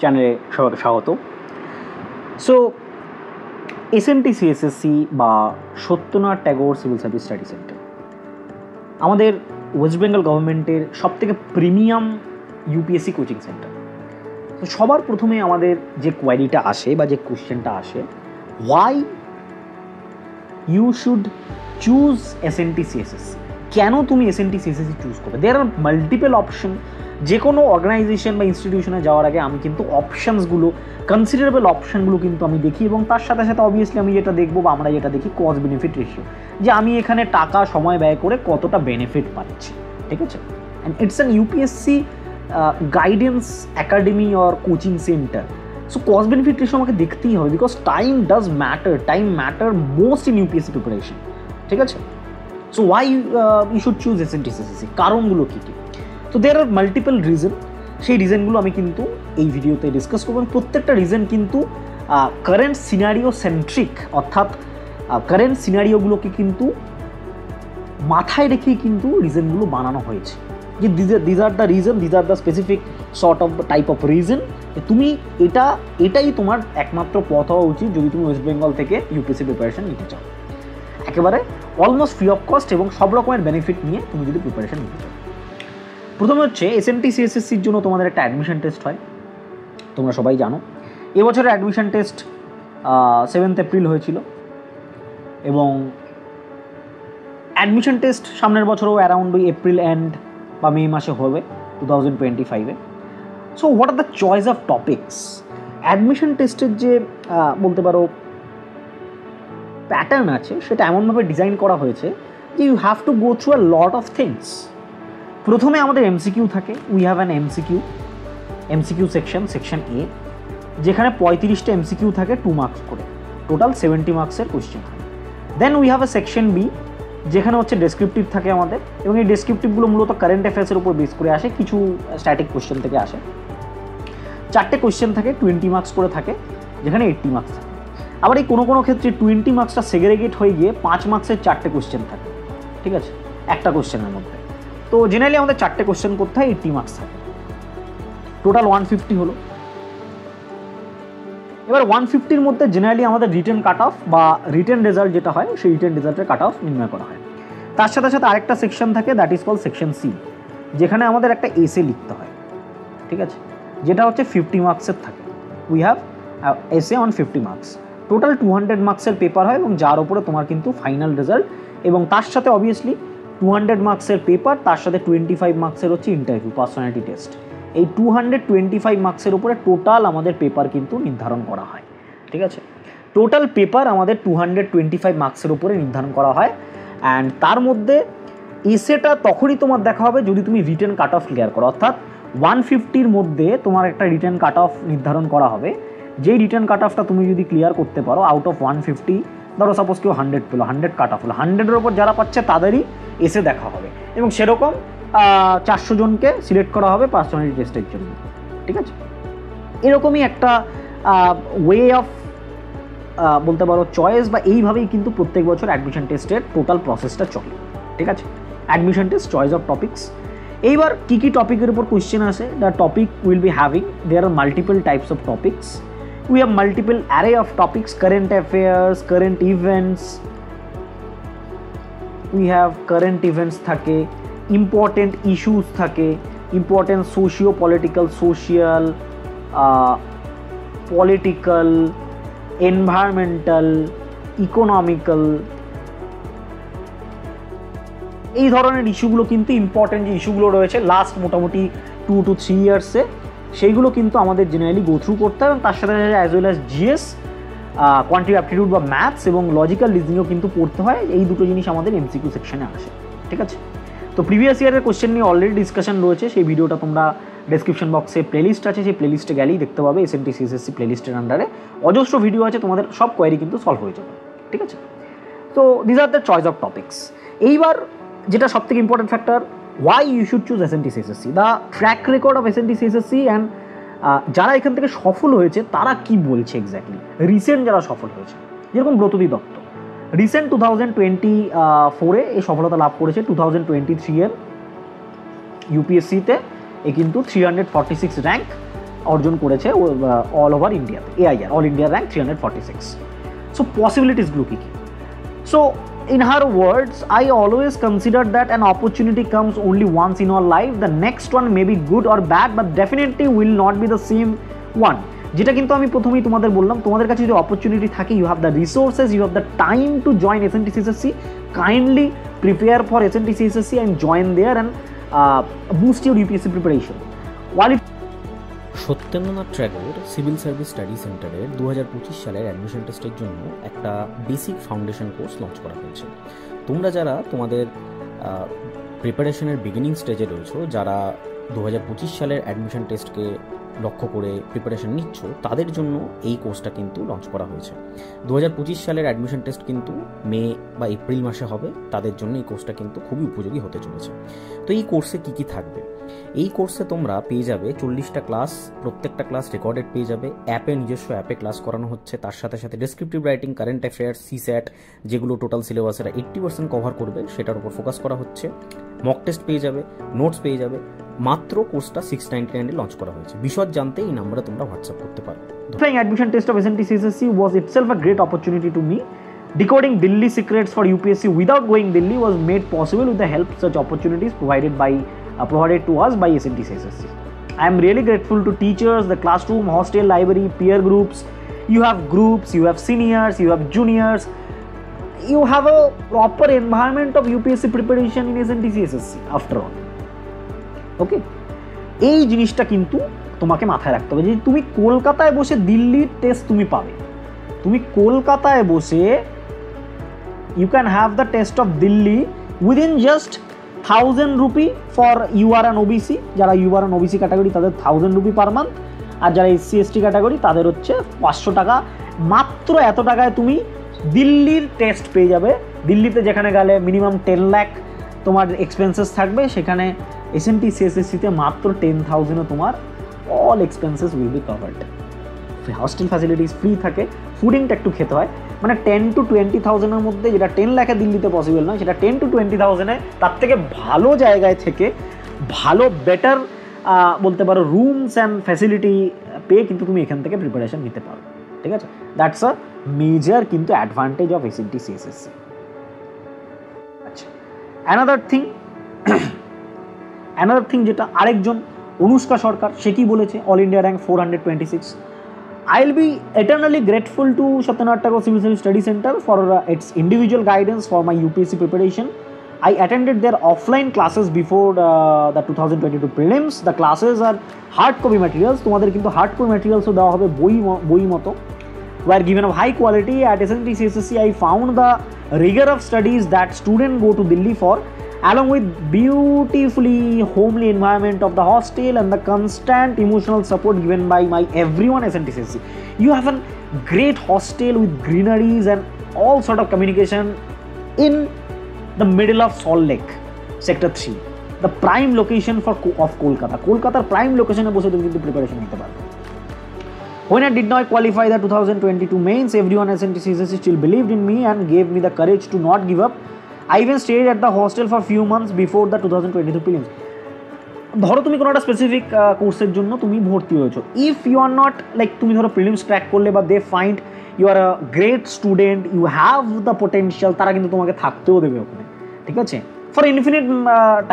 চ্যানেলে সবাইকে স্বাগত। সো SNT-CSSC বা Satyanath Tagore civil service study centre আমাদের ওয়েস্ট বেঙ্গল গভর্নমেন্টের সবথেকে প্রিমিয়াম ইউপিএসসি কোচিং সেন্টার। তো সবার প্রথমে আমাদের যে কোয়ারিটা আসে বা যে কোশ্চেনটা আসে, Y you should choose SNT-CSSC, কেন তুমি SNT-CSSC চুজ করবে? দেয়ার আর মাল্টিপল অপশন। যে কোনো অর্গানাইজেশন বা ইনস্টিটিউশনে যাওয়ার আগে আমি কিন্তু অপশানসগুলো, কনসিডারেবল অপশানগুলো কিন্তু আমি দেখি, এবং তার সাথে সাথে অবভিয়াসলি আমি যেটা দেখবো বা আমরা যেটা দেখি কস্ট বেনিফিট রেশিও, যে আমি এখানে টাকা সময় ব্যয় করে কতটা বেনিফিট পাচ্ছি। ঠিক আছে, and it's an UPSC guidance academy or coaching centre. So cost benefit ratio আমাকে দেখতেই হবে, because time does matter, time matter most in UPSC preparation. ঠিক আছে, so why you should choose SNT-CSSC, কারণগুলো কী কী? তো দেয়ার আর মাল্টিপল রিজন। সেই রিজনগুলো আমি কিন্তু এই ভিডিওতে ডিসকাস করবো। প্রত্যেকটা রিজন কিন্তু কারেন্ট সিনারিও সেন্ট্রিক, অর্থাৎ কারেন্ট সিনারিওগুলোকে কিন্তু মাথায় রেখেই কিন্তু রিজনগুলো বানানো হয়েছে, যে these are the reason, these are the specific sort of type of reason. তুমি এটাই তোমার একমাত্র পথ হওয়া উচিত যদি তুমি ওয়েস্ট বেঙ্গল থেকে ইউপিএসসি প্রিপারেশন নিতে চাও, একেবারে অলমোস্ট ফ্রি অফ কস্ট এবং সব রকমের বেনিফিট নিয়ে তুমি যদি প্রিপারেশন নিতে চাও। প্রথমে হচ্ছে SNT-CSSCর জন্য তোমাদের একটা অ্যাডমিশন টেস্ট হয়, তোমরা সবাই জানো। এবছরের অ্যাডমিশন টেস্ট 7 এপ্রিল হয়েছিল, এবং অ্যাডমিশন টেস্ট সামনের বছরও অ্যারাউন্ড ওই এপ্রিল এন্ড বা মে মাসে হবে 2025-এ। So what are the choice of topics? Admission টেস্টের যে বলতে পারো প্যাটার্ন আছে, সেটা এমনভাবে ডিজাইন করা হয়েছে যে you have to go through a lot of things. প্রথমে আমাদের MCQ থাকে, we have an MCQ section A, যেখানে 35টা MCQ থাকে 2 মার্কস করে, টোটাল 70 মার্কসের কোয়েশ্চেন হয়। Then we have a section B, যেখানে হচ্ছে ডেসক্রিপটিভ থাকে আমাদের, এবং এই ডেসক্রিপটিভগুলো মূলত কারেন্ট অ্যাফেয়ার্সের উপর বেস করে আসে, কিছু স্ট্যাটিক কোয়েশ্চেন থেকে আসে। 4টে কোয়েশ্চেন থাকে, 20 মার্কস করে থাকে, যেখানে 80 মার্কস থাকে। আবার এই কোনো ক্ষেত্রে 20 মার্কসটা সেগ্রেগেট হয়ে গিয়ে 5 মার্কসের 4টে কোয়েশ্চেন থাকে। ঠিক আছে, একটা কোয়েশ্চেনের মধ্যে। তো জেনারেলি আমাদের 4টে কোয়েশ্চেন করতে হয়, 80 মার্কস থাকে, টোটাল 150 হলো। এবার 150-র মধ্যে জেনারেলি আমাদের রিটেন কাট অফ বা রিটেন রেজাল্ট যেটা হয়, সেই রিটেন রেজাল্টের কাট অফ নির্ণয় করা হয়। তার সাথে সাথে আরেকটা সেকশন থাকে, that is call section C, যেখানে আমাদের একটা এসে লিখতে হয়। ঠিক আছে, যেটা হচ্ছে 50 মার্কসের থাকে। We have essay on 50 marks, total 200 মার্কসের পেপার হয়, এবং যার উপরে তোমার কিন্তু ফাইনাল রেজাল্ট, এবং তার সাথে অবভিয়াসলি 200 মার্কসের পেপার, তার সাথে 25 মার্কসের হচ্ছে ইন্টারভিউ, পার্সোনালিটি টেস্ট। এই 225 মার্কসের উপরে টোটাল আমাদের পেপার কিন্তু নির্ধারণ করা হয়। ঠিক আছে, টোটাল পেপার আমাদের 225 মার্কসের উপরে নির্ধারণ করা হয়। অ্যান্ড তার মধ্যে এসেটা তখনই তোমার দেখা হবে যদি তুমি রিটেন কাট অফ ক্লিয়ার করো, অর্থাৎ 150-র মধ্যে তোমার একটা রিটেন কাট অফ নির্ধারণ করা হবে। যেই রিটেন কাট অফটা তুমি যদি ক্লিয়ার করতে পারো আউট অফ 150, ধরো সাপোজ কেউ 100 পেলো, 100 কাট অফ হলো, 100-এর ওপর যারা পাচ্ছে তাদেরই এসে দেখা হবে, এবং সেরকম 400 জনকে সিলেক্ট করা হবে পার্সোনালিটি টেস্টের জন্য। ঠিক আছে, এরকমই একটা ওয়ে অফ বলতে পারো চয়েস, বা এইভাবেই কিন্তু প্রত্যেক বছর অ্যাডমিশন টেস্টের টোটাল প্রসেসটা চলে। ঠিক আছে, admission test, choice of topics. এইবার কী কী টপিকের উপর কোয়েশ্চেন আসে? The topic will be having, there are multiple types of topics. We have multiple array of topics, current affairs, current events, we have current events থাকে, important issues থাকে, important social, political, environmental, economical, এই ধরনের ইস্যুগুলো কিন্তু important যে ইস্যুগুলো রয়েছে last মোটামুটি 2 to 3 ইয়ার্সে, সেইগুলো কিন্তু আমাদের জেনারেলি গো থ্রু করতে হবে। এবং তার সাথে সাথে as well as GS, quantitative aptitude বা ম্যাথস, এবং লজিক্যাল রিজনিংও কিন্তু পড়তে হয়। এই দুটো জিনিস আমাদের MCQ সেকশনে আসে। ঠিক আছে, তো প্রিভিয়াস ইয়ারের কোশ্চেন নিয়ে অলরেডি ডিসকাশন রয়েছে, সেই ভিডিওটা তোমরা ডেসক্রিপশন বক্সে প্লেলিস্ট আছে, সেই প্লেলিস্টে গেলেই দেখতে পাবে। SNT-CSSC প্লেলিস্টের আন্ডারে অজস্র ভিডিও আছে, তোমাদের সব কোয়ারি কিন্তু সলভ হয়ে যাবে। ঠিক আছে, তো this are the choice of topics. এইবার যেটা সবথেকে important factor, why you should choose SNT-CSSC, the track record of SNT-CSSC, and যারা এখান থেকে সফল হয়েছে তারা কি বলছে এক্স্যাক্টলি, রিসেন্ট যারা সফল হয়েছে, যেরকম ব্রতদী দত্ত রিসেন্ট 2024-এ এই সফলতা লাভ করেছে। 2023-এর ইউপিএসসিতে এ কিন্তু 346 র্যাঙ্ক, অর্জন করেছে অল ওভার ইন্ডিয়াতে, AIR all India rank 346। So পসিবিলিটিসগুলো কী কী? So in her words, I always consider that an opportunity comes only once in our life. The next one may be good or bad, but definitely will not be the same one. যেটা কিন্তু আমি প্রথমেই তোমাদের বললাম, তোমাদের কাছে যদি opportunity থাকে, you have the resources, you have the time to join SNT CSSC, kindly prepare for SNT CSSC and join there and boost your UPSC preparation. While Satyendranath Tagore civil service study সেন্টারের 2025 সালের অ্যাডমিশন টেস্টের জন্য একটা basic foundation course launch করা হয়েছে। তোমরা যারা তোমাদের প্রিপারেশনের বিগিনিং স্টেজে রয়েছো, যারা 2025 সালের অ্যাডমিশন টেস্টকে লক্ষ্য করে প্রিপারেশন নিচ্ছ, তাদের জন্য এই কোর্সটা কিন্তু লঞ্চ করা হয়েছে। 2025 সালের অ্যাডমিশন টেস্ট কিন্তু মে বা এপ্রিল মাসে হবে, তাদের জন্য এই কোর্সটা কিন্তু খুবই উপযোগী হতে চলেছে। তো এই কোর্সে কী কী থাকবে? এই কোর্সে তোমরা পেয়ে যাবে 40টা ক্লাস, প্রত্যেকটা ক্লাস রেকর্ডেড পেয়ে যাবে, নিজস্ব অ্যাপে ক্লাস করানো হচ্ছে। তার সাথে সাথে descriptive writing, current affairs, CSAT, যেগুলো টোটাল সিলেবাসের 80% কভার করবে, সেটার উপর ফোকাস করা হচ্ছে। মক টেস্ট পেয়ে যাবে, নোটস পেয়ে যাবে। মাত্র কোর্সটা 699 লঞ্চ করা হয়েছে। বিশদ জানতে এই নম্বরে তোমরা হোয়াটসঅ্যাপ করতে পারো। Applying admission test of SNT CSSC was itself a great opportunity to me. Decoding Delhi secrets for UPSC without going Delhi was made possible with the help such opportunities provided to us by SNT CSSC. I am really grateful to teachers, the classroom, hostel, library, peer groups. You have seniors, you have juniors. You have a proper environment of UPSC preparation in SNT CSSC after all. ওকে, এই জিনিসটা কিন্তু তোমাকে মাথায় রাখতে হবে যে তুমি কলকাতায় বসে দিল্লির টেস্ট তুমি পাবে। তুমি কলকাতায় বসে you can have the test of Delhi within just 1000 rupee for UR and OBC। যারা UR and OBC ক্যাটাগরি তাদের 1000 রুপি পার মান্থ, আর যারা SC ST ক্যাটাগরি তাদের হচ্ছে 500 টাকা। মাত্র এত টাকায় তুমি দিল্লির টেস্ট পেয়ে যাবে। দিল্লিতে যেখানে গেলে মিনিমাম 10 লাখ তোমার এক্সপেন্সেস থাকবে, সেখানে SNT CSSC-তে মাত্র 10,000-এ তোমার all expenses will be covered. Hostel facilities free থাকে, ফুডিংটা একটু খেতে হয়, মানে 10 to 20,000-এর মধ্যে, যেটা 10 লাখে দিল্লিতে পসিবল নয়, সেটা 10 to 20,000-এ তার থেকে ভালো জায়গায় থেকে ভালো বেটার বলতে পারো রুমস অ্যান্ড ফ্যাসিলিটি পেয়ে কিন্তু তুমি এখান থেকে প্রিপারেশন নিতে পারো। ঠিক আছে, দ্যাটস আ মেজর কিন্তু অ্যাডভান্টেজ অফ SNT CSSC। আচ্ছা, অ্যানাদার থিং যেটা আরেকজন অনুষ্কা সরকার, সে কি বলেছে? All India rank 426। I will be eternally grateful to Satyanath Tagore Civil Service Study Center for its individual guidance for my UPSC preparation. I attended their offline classes before the 2022 prelims. The classes are hard copy materials. তোমাদের কিন্তু hard copy materials দেওয়া হবে বই মতো। Were given of high quality. At SNT CSSC, I found the rigor of studies that students go to Delhi for, along with beautifully homely environment of the hostel and the constant emotional support given by my everyone SNT CSSC. You have a great hostel with greeneries and all sort of communication in the middle of Salt Lake, Sector 3, the prime location of Kolkata. Kolkata's prime location e bose তুমি কিন্তু preparation নিতে পারবে। When I did not qualify the 2022 mains, everyone at SNT CSSC still believed in me and gave me the courage to not give up. I even stayed at the hostel for few months before the 2022 prelims. ধরো তুমি কোনো একটা specific কোর্সের জন্য তুমি ভর্তি হয়েছো, if you are not like, তুমি ধরো প্রিলিমস ক্র্যাক করলে বা they find you are a great student, you have the potential, তারা কিন্তু তোমাকে থাকতেও দেবে ওখানে। ঠিক আছে, ফর ইনফিনিট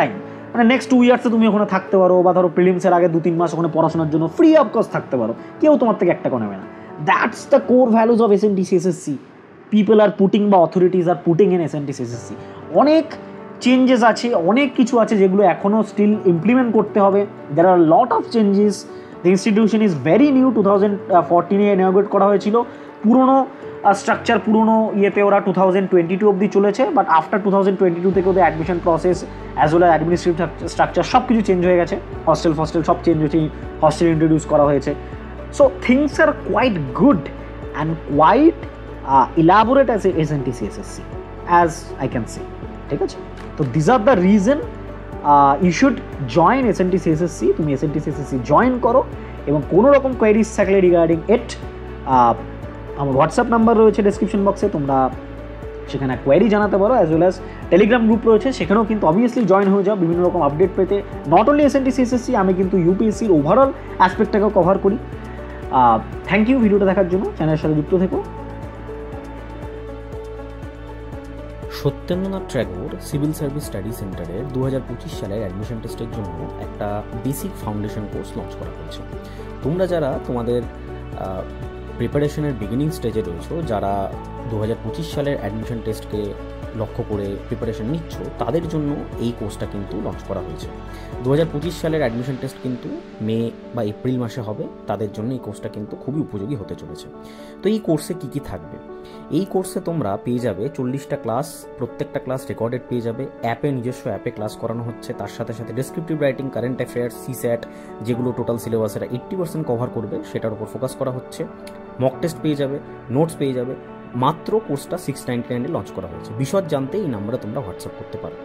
টাইম, মানে নেক্সট 2 ইয়ার্সে তুমি ওখানে থাকতে পারো, বা ধরো প্রিলিমসের আগে 2-3 মাস ওখানে পড়াশোনার জন্য ফ্রি অফ কস্ট থাকতে পারো, কেউ তোমার থেকে 1 টাকা নেবে না। That's the core values of SNT CSSC। People are putting বা authorities are putting in SNT CSSC। অনেক চেঞ্জেস আছে, অনেক কিছু আছে যেগুলো এখনও স্টিল ইমপ্লিমেন্ট করতে হবে। There are lot of changes. The institution is very new, 2014-এ ইনঅগ্রেট করা হয়েছিল। পুরনো স্ট্রাকচার, পুরনো ইয়েতে ওরা 2022 অবধি চলেছে, বাট আফটার 2022 থেকে ওদের admission process as well administrative structure সব কিছু চেঞ্জ হয়ে গেছে। হস্টেল সব চেঞ্জ হয়েছে, হস্টেল ইন্ট্রোডিউস করা হয়েছে। So things are quite good and quite elaborate as SNT CSSC, as I can say. ঠিক আছে, তো this are the reason you should join SNT CSSC। তুমি SNT CSSC জয়েন করো, এবং কোনো রকম কোয়ারিজ থাকলে রিগার্ডিং ইট, আমার হোয়াটসঅ্যাপ নাম্বার রয়েছে ডেসক্রিপশন বক্সে, তোমরা সেখানে কোয়ারি জানাতে পারো, as well as Telegram group রয়েছে, সেখানেও কিন্তু অবভিয়াসলি জয়েন হয়ে যাও বিভিন্ন রকম আপডেট পেতে। নট অনলি SNT CSSC, আমি কিন্তু ইউপিএসসির ওভারঅল অ্যাসপেক্টটাকেও কভার করি। থ্যাংক ইউ ভিডিওটা দেখার জন্য, চ্যানেলের সাথে যুক্ত থেকো। Satyendranath Tagore civil service study সেন্টারের 2025 সালের অ্যাডমিশন টেস্টের জন্য একটা বেসিক ফাউন্ডেশন কোর্স লঞ্চ করা হয়েছে। তোমরা যারা তোমাদের প্রিপারেশনের বিগিনিং স্টেজে রয়েছো, যারা 2025 সালের অ্যাডমিশন টেস্টকে লক্ষ্য করে প্রিপারেশন নিচ্ছ, তাদের জন্য এই কোর্সটা কিন্তু লঞ্চ করা হয়েছে। 2025 সালের অ্যাডমিশন টেস্ট কিন্তু মে বা এপ্রিল মাসে হবে, তাদের জন্য এই কোর্সটা কিন্তু খুবই উপযোগী হতে চলেছে। তো এই কোর্সে কী কী থাকবে? এই কোর্সে তোমরা পেয়ে যাবে 40টা ক্লাস, প্রত্যেকটা ক্লাস রেকর্ডেড পেয়ে যাবে। নিজস্ব অ্যাপে ক্লাস করানো হচ্ছে, তার সাথে সাথে descriptive writing, current affairs, CSAT, যেগুলো টোটাল সিলেবাসের 80% কভার করবে, সেটার উপর ফোকাস করা হচ্ছে। মক টেস্ট পেয়ে যাবে, নোটস পেয়ে যাবে। মাত্র কোর্সটা 699 লঞ্চ করা হয়েছে। বিশদ জানতে এই নাম্বারে তোমরা হোয়াটসঅ্যাপ করতে পারো।